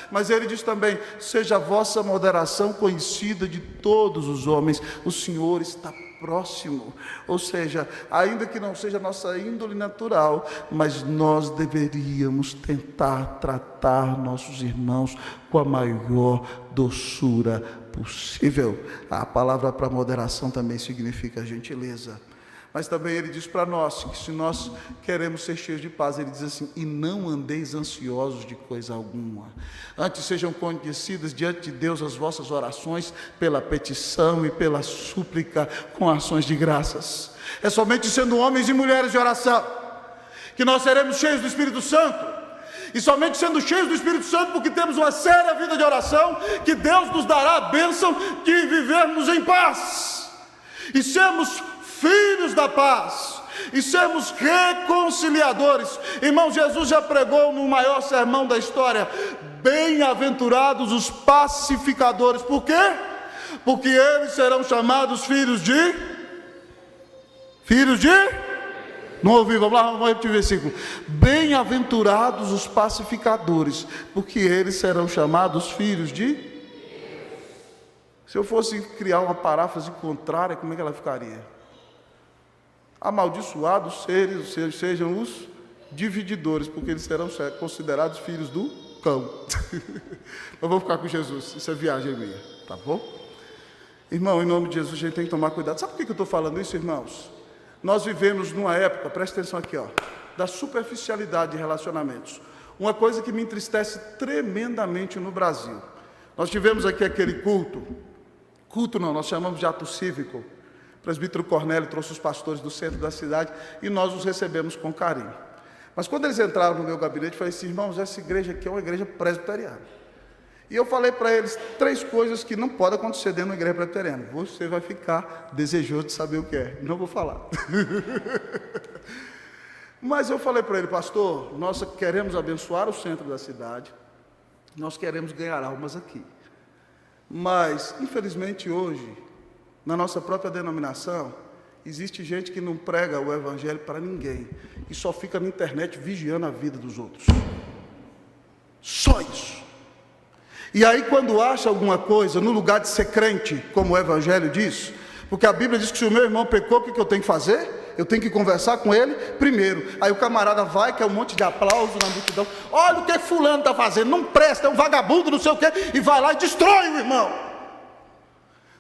Speaker 1: Mas ele diz também, seja a vossa moderação conhecida de todos os homens, o Senhor está próximo. Ou seja, ainda que não seja a nossa índole natural, mas nós deveríamos tentar tratar nossos irmãos com a maior doçura possível. A palavra para moderação também significa gentileza. Mas também ele diz para nós, que se nós queremos ser cheios de paz, ele diz assim, e não andeis ansiosos de coisa alguma. Antes sejam conhecidas diante de Deus as vossas orações, pela petição e pela súplica, com ações de graças. É somente sendo homens e mulheres de oração, que nós seremos cheios do Espírito Santo. E somente sendo cheios do Espírito Santo, porque temos uma séria vida de oração, que Deus nos dará a bênção de vivermos em paz. E sermos filhos da paz, e sermos reconciliadores. Irmão, Jesus já pregou no maior sermão da história, bem-aventurados os pacificadores. Por quê? Porque eles serão chamados filhos de... Não ouvi, vamos lá, vamos repetir o versículo. Bem-aventurados os pacificadores, porque eles serão chamados filhos de... Se eu fosse criar uma paráfrase contrária, como é que ela ficaria? Amaldiçoados sejam os divididores, porque eles serão considerados filhos do cão. Eu vou ficar com Jesus, isso é viagem minha, tá bom? Irmão, em nome de Jesus, a gente tem que tomar cuidado. Sabe por que eu estou falando isso, irmãos? Nós vivemos numa época, presta atenção aqui, ó, da superficialidade de relacionamentos. Uma coisa que me entristece tremendamente no Brasil. Nós tivemos aqui aquele culto não, nós chamamos de ato cívico. O presbítero Cornélio trouxe os pastores do centro da cidade e nós os recebemos com carinho. Mas quando eles entraram no meu gabinete, eu falei assim, irmãos, essa igreja aqui é uma igreja presbiteriana. E eu falei para eles 3 coisas que não podem acontecer dentro da igreja presbiteriana. Você vai ficar desejoso de saber o que é. Não vou falar. Mas eu falei para ele, pastor, nós queremos abençoar o centro da cidade. Nós queremos ganhar almas aqui. Mas, infelizmente, hoje, na nossa própria denominação, existe gente que não prega o evangelho para ninguém e só fica na internet vigiando a vida dos outros. Só isso. E aí, quando acha alguma coisa, no lugar de ser crente, como o evangelho diz, porque a Bíblia diz que se o meu irmão pecou, o que eu tenho que fazer? Eu tenho que conversar com ele primeiro. Aí o camarada vai, quer um monte de aplauso na multidão. Olha o que fulano está fazendo, não presta, é um vagabundo, não sei o quê, e vai lá e destrói o irmão.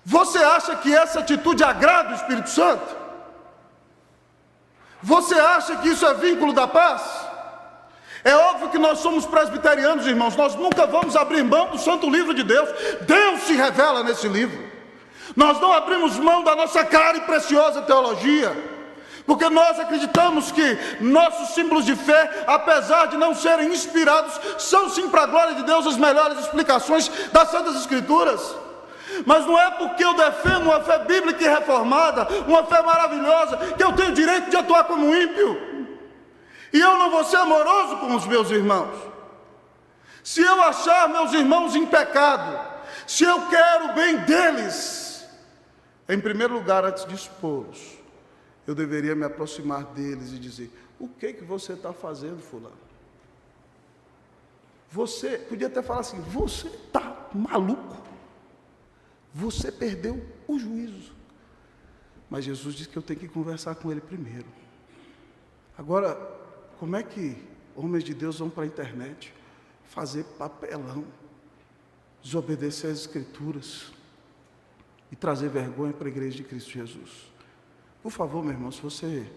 Speaker 1: Você acha que essa atitude agrada o Espírito Santo? Você acha que isso é vínculo da paz? É óbvio que nós somos presbiterianos, irmãos, nós nunca vamos abrir mão do Santo Livro de Deus. Deus se revela nesse livro. Nós não abrimos mão da nossa cara e preciosa teologia, porque nós acreditamos que nossos símbolos de fé, apesar de não serem inspirados, são sim para a glória de Deus as melhores explicações das Santas Escrituras. Mas não é porque eu defendo uma fé bíblica e reformada, uma fé maravilhosa, que eu tenho direito de atuar como ímpio. E eu não vou ser amoroso com os meus irmãos. Se eu achar meus irmãos em pecado, se eu quero o bem deles, em primeiro lugar, antes de expô-los, eu deveria me aproximar deles e dizer, o que você está fazendo, fulano? Você, podia até falar assim, você está maluco? Você perdeu o juízo. Mas Jesus disse que eu tenho que conversar com ele primeiro. Agora, como é que homens de Deus vão para a internet fazer papelão, desobedecer às Escrituras e trazer vergonha para a igreja de Cristo Jesus? Por favor, meu irmão, se você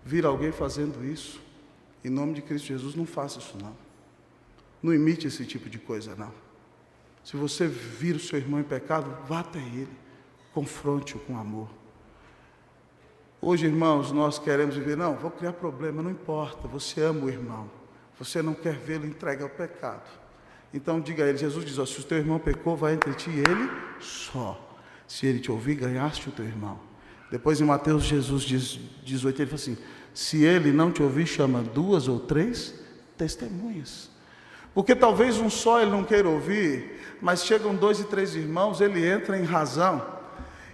Speaker 1: vir alguém fazendo isso, em nome de Cristo Jesus, não faça isso não. Não imite esse tipo de coisa não. Se você vir o seu irmão em pecado, vá até ele, confronte-o com amor. Hoje, irmãos, nós queremos viver, não, vou criar problema, não importa, você ama o irmão, você não quer vê-lo entregue ao pecado. Então diga a ele, Jesus diz, ó, se o teu irmão pecou, vai entre ti e ele só. Se ele te ouvir, ganhaste o teu irmão. Depois em Mateus, Jesus diz, 18, ele fala assim, se ele não te ouvir, chama 2 ou 3 testemunhas. Porque talvez um só ele não queira ouvir, mas chegam 2 e 3 irmãos, ele entra em razão.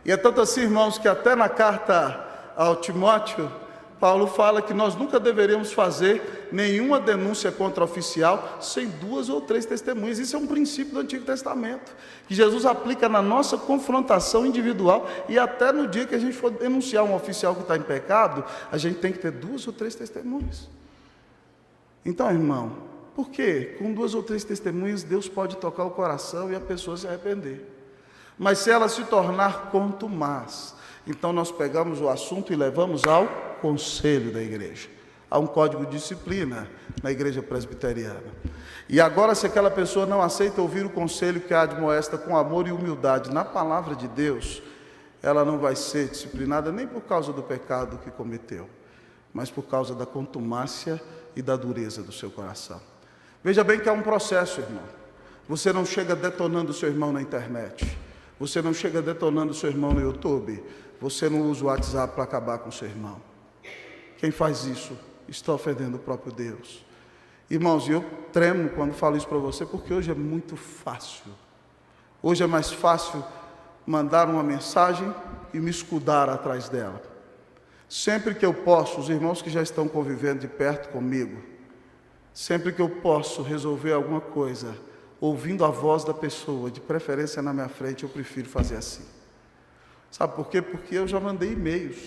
Speaker 1: E é tanto assim, irmãos, que até na carta ao Timóteo, Paulo fala que nós nunca deveríamos fazer nenhuma denúncia contra oficial sem 2 ou 3 testemunhas. Isso é um princípio do Antigo Testamento, que Jesus aplica na nossa confrontação individual e até no dia que a gente for denunciar um oficial que está em pecado, a gente tem que ter 2 ou 3 testemunhas. Então, irmão, por quê? Com 2 ou 3 testemunhas, Deus pode tocar o coração e a pessoa se arrepender. Mas se ela se tornar contumaz, então nós pegamos o assunto e levamos ao conselho da igreja. Há um código de disciplina na igreja presbiteriana. E agora, se aquela pessoa não aceita ouvir o conselho que a admoesta com amor e humildade na palavra de Deus, ela não vai ser disciplinada nem por causa do pecado que cometeu, mas por causa da contumácia e da dureza do seu coração. Veja bem que é um processo, irmão. Você não chega detonando o seu irmão na internet. Você não chega detonando o seu irmão no YouTube. Você não usa o WhatsApp para acabar com o seu irmão. Quem faz isso está ofendendo o próprio Deus. Irmãos, eu tremo quando falo isso para você, porque hoje é muito fácil. Hoje é mais fácil mandar uma mensagem e me escudar atrás dela. Sempre que eu posso, os irmãos que já estão convivendo de perto comigo, sempre que eu posso resolver alguma coisa, ouvindo a voz da pessoa, de preferência na minha frente, eu prefiro fazer assim. Sabe por quê? Porque eu já mandei e-mails.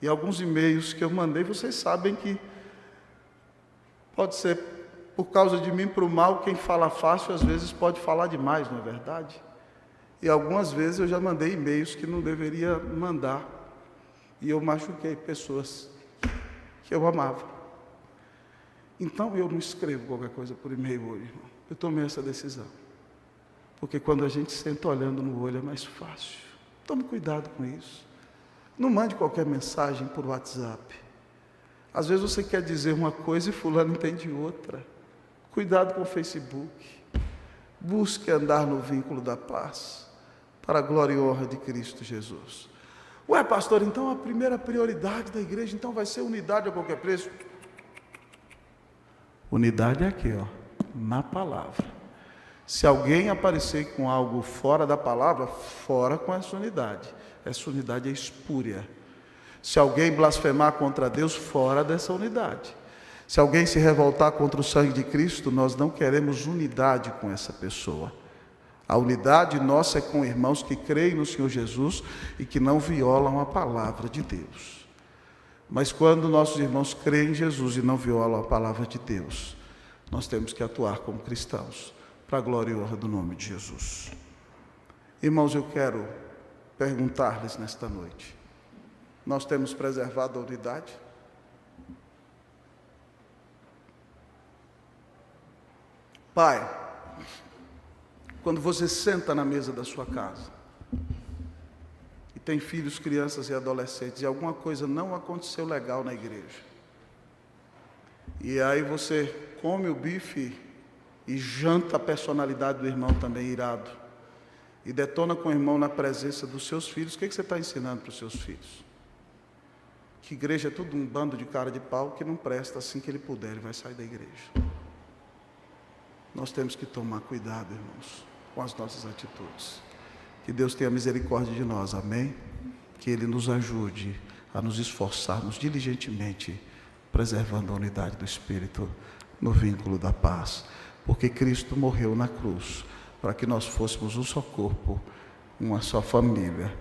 Speaker 1: E alguns e-mails que eu mandei, vocês sabem que pode ser por causa de mim para o mal. Quem fala fácil às vezes pode falar demais, não é verdade? E algumas vezes eu já mandei e-mails que não deveria mandar, e eu machuquei pessoas que eu amava. Então eu não escrevo qualquer coisa por e-mail hoje, irmão. Eu tomei essa decisão, porque quando a gente senta olhando no olho é mais fácil. Tome cuidado com isso. Não mande qualquer mensagem por WhatsApp. Às vezes você quer dizer uma coisa e fulano entende outra. Cuidado com o Facebook. Busque andar no vínculo da paz, para a glória e honra de Cristo Jesus. Ué, pastor, então a primeira prioridade da igreja então vai ser unidade a qualquer preço? Unidade é aqui, ó, na palavra. Se alguém aparecer com algo fora da palavra, fora com essa unidade. Essa unidade é espúria. Se alguém blasfemar contra Deus, fora dessa unidade. Se alguém se revoltar contra o sangue de Cristo, nós não queremos unidade com essa pessoa. A unidade nossa é com irmãos que creem no Senhor Jesus e que não violam a palavra de Deus. Mas quando nossos irmãos creem em Jesus e não violam a palavra de Deus, nós temos que atuar como cristãos, para a glória e honra do nome de Jesus. Irmãos, eu quero perguntar-lhes nesta noite: nós temos preservado a unidade? Pai, quando você senta na mesa da sua casa e tem filhos, crianças e adolescentes e alguma coisa não aconteceu legal na igreja, e aí você come o bife e janta a personalidade do irmão também irado, e detona com o irmão na presença dos seus filhos, o que você está ensinando para os seus filhos? Que igreja é tudo um bando de cara de pau que não presta. Assim que ele puder, ele vai sair da igreja. Nós temos que tomar cuidado, irmãos, com as nossas atitudes. Que Deus tenha misericórdia de nós, amém? Que Ele nos ajude a nos esforçarmos diligentemente, preservando a unidade do Espírito no vínculo da paz. Porque Cristo morreu na cruz para que nós fôssemos um só corpo, uma só família,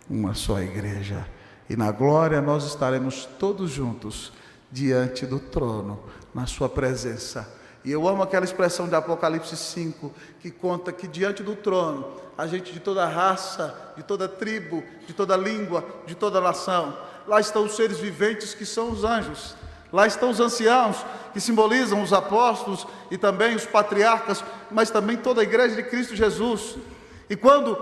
Speaker 1: uma só igreja. E na glória nós estaremos todos juntos diante do trono, na sua presença. E eu amo aquela expressão de Apocalipse 5, que conta que diante do trono, a gente de toda raça, de toda tribo, de toda língua, de toda nação, lá estão os seres viventes que são os anjos. Lá estão os anciãos, que simbolizam os apóstolos e também os patriarcas, mas também toda a igreja de Cristo Jesus. E quando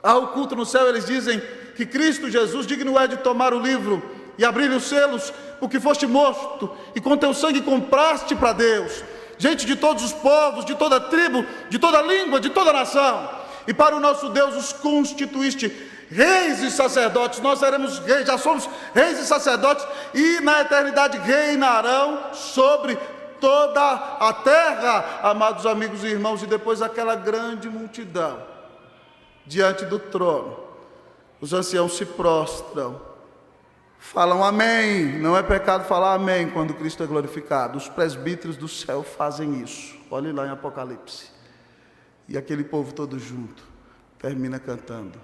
Speaker 1: há o culto no céu, eles dizem que Cristo Jesus digno é de tomar o livro e abrir os selos, porque foste morto e com teu sangue compraste para Deus gente de todos os povos, de toda tribo, de toda língua, de toda nação. E para o nosso Deus os constituíste reis e sacerdotes. Nós seremos reis, já somos reis e sacerdotes, e na eternidade reinarão sobre toda a terra, amados amigos e irmãos. E depois aquela grande multidão diante do trono, os anciãos se prostram, falam amém. Não é pecado falar amém quando Cristo é glorificado. Os presbíteros do céu fazem isso. Olhe lá em Apocalipse. E aquele povo todo junto termina cantando.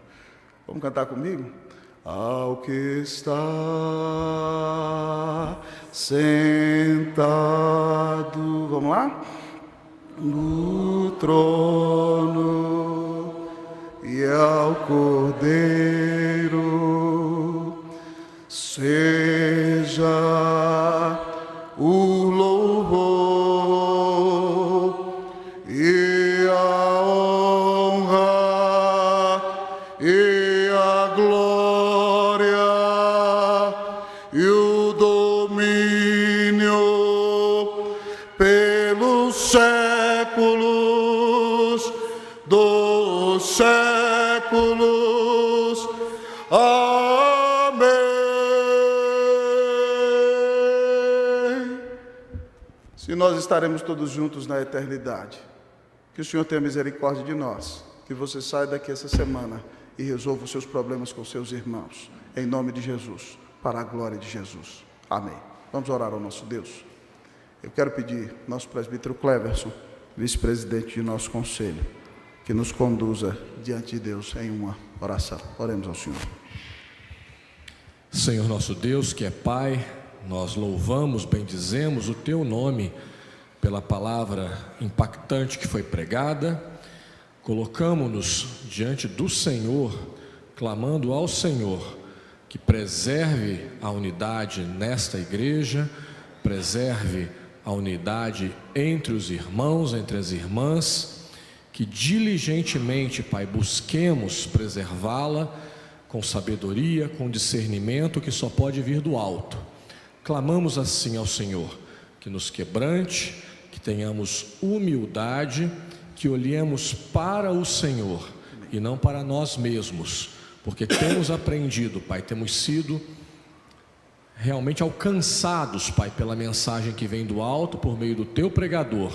Speaker 1: Vamos cantar comigo? Ao que está sentado, vamos lá? No trono e ao Cordeiro seja o louvor e a honra e a glória e o domínio pelos séculos dos séculos. Amém. Se nós estaremos todos juntos na eternidade, que o Senhor tenha misericórdia de nós, que você saia daqui essa semana e resolva os seus problemas com seus irmãos, em nome de Jesus, para a glória de Jesus. Amém. Vamos orar ao nosso Deus. Eu quero pedir nosso presbítero Cleverson, vice-presidente de nosso conselho, que nos conduza diante de Deus em uma oração. Oremos ao Senhor.
Speaker 2: Senhor nosso Deus, que é Pai, nós louvamos, bendizemos o Teu nome pela palavra impactante que foi pregada. Colocamos-nos diante do Senhor, clamando ao Senhor que preserve a unidade nesta igreja, preserve a unidade entre os irmãos, entre as irmãs, que diligentemente, Pai, busquemos preservá-la com sabedoria, com discernimento que só pode vir do alto. Clamamos assim ao Senhor, que nos quebrante, que tenhamos humildade, que olhemos para o Senhor e não para nós mesmos, porque temos aprendido, Pai, temos sido realmente alcançados, Pai, pela mensagem que vem do alto por meio do Teu pregador,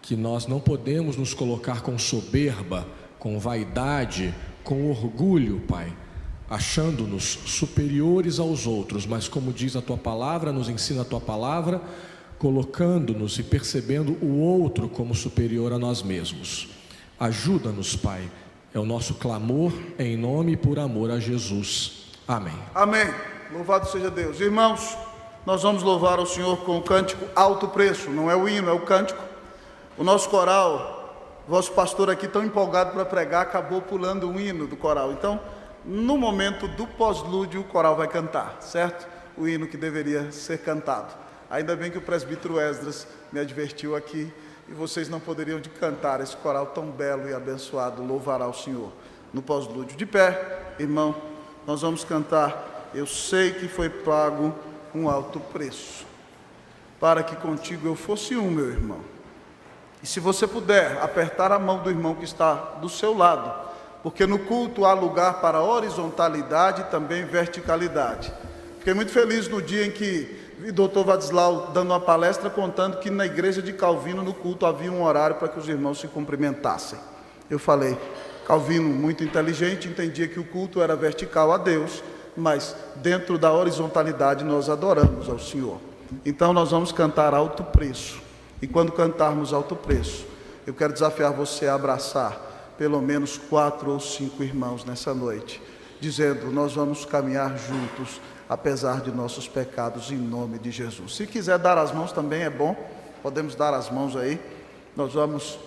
Speaker 2: que nós não podemos nos colocar com soberba, com vaidade, com orgulho, Pai, achando-nos superiores aos outros, mas como diz a Tua palavra, nos ensina a Tua palavra, colocando-nos e percebendo o outro como superior a nós mesmos. Ajuda-nos, Pai, é o nosso clamor em nome e por amor a Jesus. Amém.
Speaker 1: Amém. Louvado seja Deus. Irmãos, nós vamos louvar ao Senhor com o cântico Alto Preço. Não é o hino, é o cântico. O nosso coral, vosso pastor aqui tão empolgado para pregar, acabou pulando o hino do coral. Então, no momento do pós-lúdio, o coral vai cantar, certo? O hino que deveria ser cantado. Ainda bem que o presbítero Esdras me advertiu aqui, e vocês não poderiam de cantar esse coral tão belo e abençoado, louvará o Senhor, no pós-lúdio. De pé, irmão, nós vamos cantar, eu sei que foi pago um alto preço, para que contigo eu fosse um, meu irmão. E se você puder, apertar a mão do irmão que está do seu lado, porque no culto há lugar para horizontalidade e também verticalidade. Fiquei muito feliz no dia em que vi o doutor Vadislau dando uma palestra contando que na igreja de Calvino, no culto, havia um horário para que os irmãos se cumprimentassem. Eu falei, Calvino, muito inteligente, entendia que o culto era vertical a Deus, mas dentro da horizontalidade nós adoramos ao Senhor. Então nós vamos cantar Alto Preço. E quando cantarmos Alto Preço, eu quero desafiar você a abraçar pelo menos 4 ou 5 irmãos nessa noite, dizendo, nós vamos caminhar juntos, apesar de nossos pecados, em nome de Jesus. Se quiser dar as mãos também é bom, podemos dar as mãos aí, nós vamos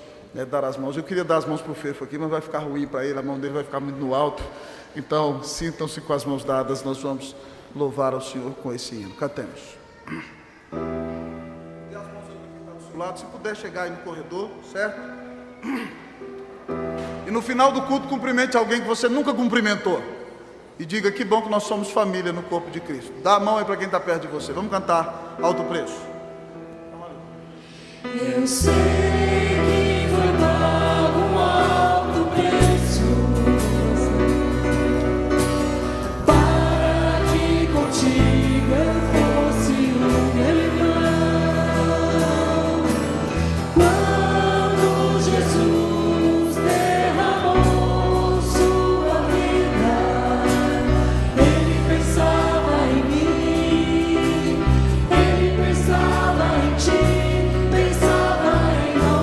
Speaker 1: dar as mãos. Eu queria dar as mãos para o Fefo aqui, mas vai ficar ruim para ele, a mão dele vai ficar muito no alto, então sintam-se com as mãos dadas, nós vamos louvar ao Senhor com esse hino. Cantemos. Dê as mãos aí para quem está do seu lado, se puder chegar aí no corredor, certo? E no final do culto, cumprimente alguém que você nunca cumprimentou. E diga, que bom que nós somos família no corpo de Cristo. Dá a mão aí para quem está perto de você. Vamos cantar Alto Preço.
Speaker 3: Eu sei que foi pago um alto preço, para que contigo eu fosse um irmão. Quando Jesus derramou sua vida, Ele pensava em mim, Ele pensava em ti, pensava em nós.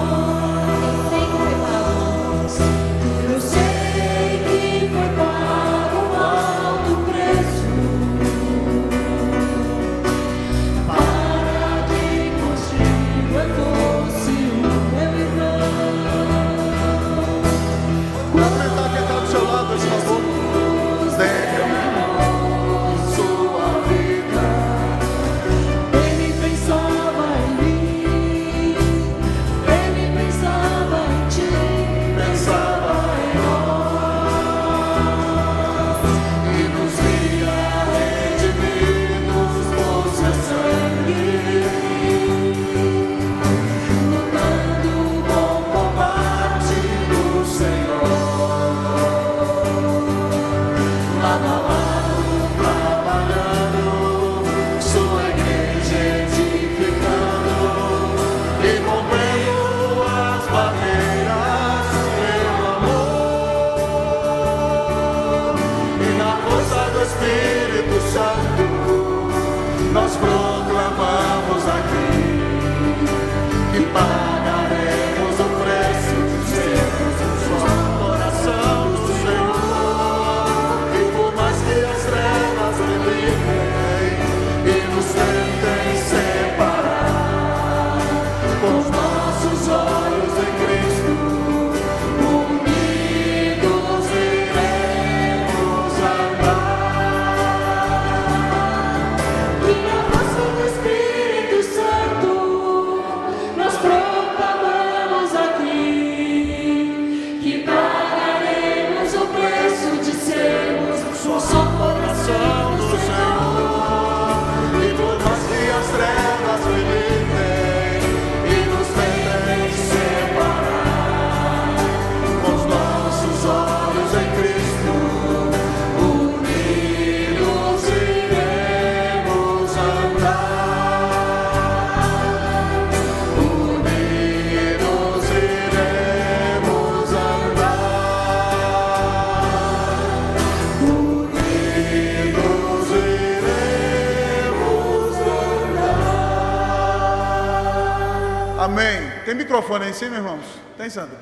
Speaker 1: microfone aí em cima, irmãos? Tem, Sandra?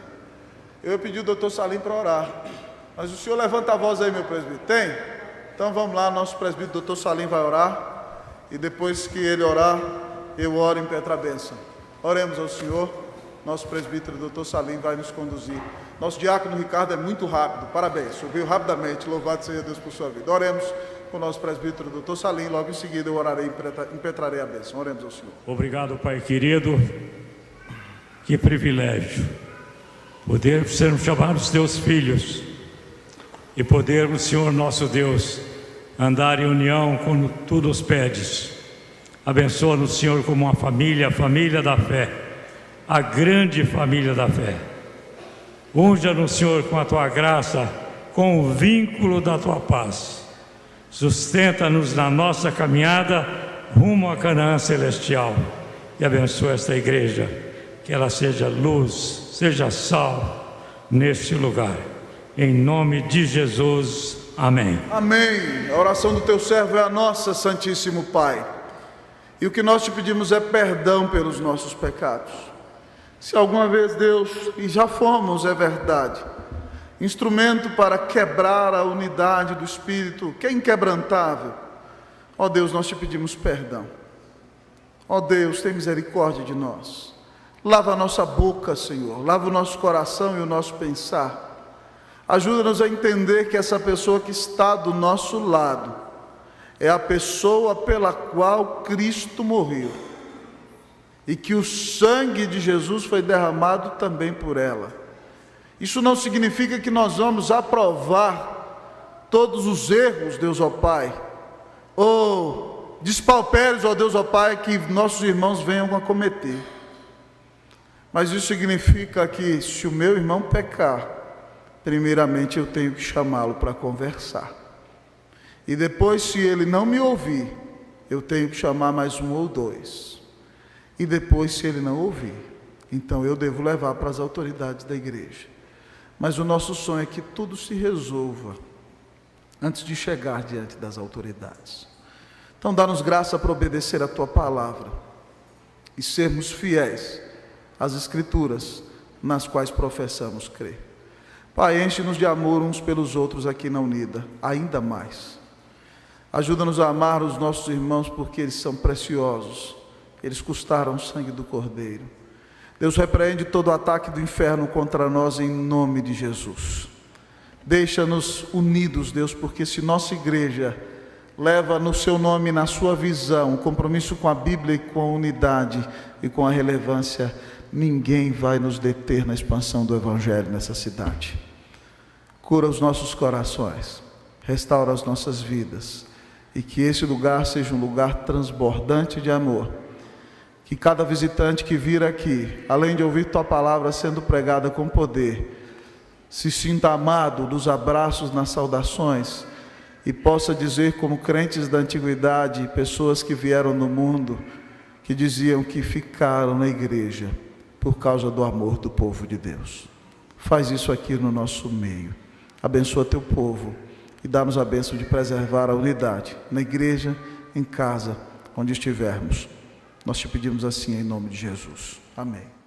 Speaker 1: Eu ia pedir o doutor Salim para orar. Mas o senhor levanta a voz aí, meu presbítero. Tem? Então vamos lá, nosso presbítero, doutor Salim, vai orar. E depois que ele orar, eu oro em Petra Bênção. Oremos ao Senhor. Nosso presbítero, doutor Salim, vai nos conduzir. Nosso diácono Ricardo é muito rápido. Parabéns, subiu rapidamente. Louvado seja Deus por sua vida. Oremos com o nosso presbítero, doutor Salim. Logo em seguida eu orarei e impetrarei a bênção. Oremos ao Senhor.
Speaker 4: Obrigado, Pai querido. Que privilégio poder sermos chamados teus filhos e podermos, Senhor nosso Deus, andar em união como tu nos pedes. Abençoa-nos, Senhor, como uma família, a família da fé, a grande família da fé. Unja-nos, Senhor, com a tua graça, com o vínculo da tua paz. Sustenta-nos na nossa caminhada rumo a Canaã celestial. E abençoa esta igreja, que ela seja luz, seja sal neste lugar. Em nome de Jesus, amém.
Speaker 1: Amém. A oração do teu servo é a nossa, Santíssimo Pai. E o que nós te pedimos é perdão pelos nossos pecados. Se alguma vez, Deus, e já fomos, é verdade, instrumento para quebrar a unidade do Espírito, que é inquebrantável, ó Deus, nós te pedimos perdão. Ó Deus, tem misericórdia de nós. Lava a nossa boca, Senhor, lava o nosso coração e o nosso pensar. Ajuda-nos a entender que essa pessoa que está do nosso lado é a pessoa pela qual Cristo morreu. E que o sangue de Jesus foi derramado também por ela. Isso não significa que nós vamos aprovar todos os erros, Deus ó Pai, ou despauperes, ó Deus ó Pai, que nossos irmãos venham a cometer. Mas isso significa que se o meu irmão pecar, primeiramente eu tenho que chamá-lo para conversar. E depois, se ele não me ouvir, eu tenho que chamar mais um ou dois. E depois, se ele não ouvir, então eu devo levar para as autoridades da igreja. Mas o nosso sonho é que tudo se resolva antes de chegar diante das autoridades. Então dá-nos graça para obedecer a tua palavra e sermos fiéis às Escrituras nas quais professamos crer. Pai, enche-nos de amor uns pelos outros aqui na Unida, ainda mais. Ajuda-nos a amar os nossos irmãos porque eles são preciosos. Eles custaram o sangue do Cordeiro. Deus, repreende todo o ataque do inferno contra nós em nome de Jesus. Deixa-nos unidos, Deus, porque se nossa igreja leva no seu nome, na sua visão, o compromisso com a Bíblia e com a unidade e com a relevância, ninguém vai nos deter na expansão do Evangelho nessa cidade. Cura os nossos corações, restaura as nossas vidas e que esse lugar seja um lugar transbordante de amor. Que cada visitante que vir aqui, além de ouvir tua palavra sendo pregada com poder, se sinta amado nos abraços, nas saudações e possa dizer, como crentes da antiguidade, pessoas que vieram no mundo, que diziam que ficaram na igreja por causa do amor do povo de Deus. Faz isso aqui no nosso meio. Abençoa teu povo e dá-nos a bênção de preservar a unidade na igreja, em casa, onde estivermos. Nós te pedimos assim em nome de Jesus. Amém.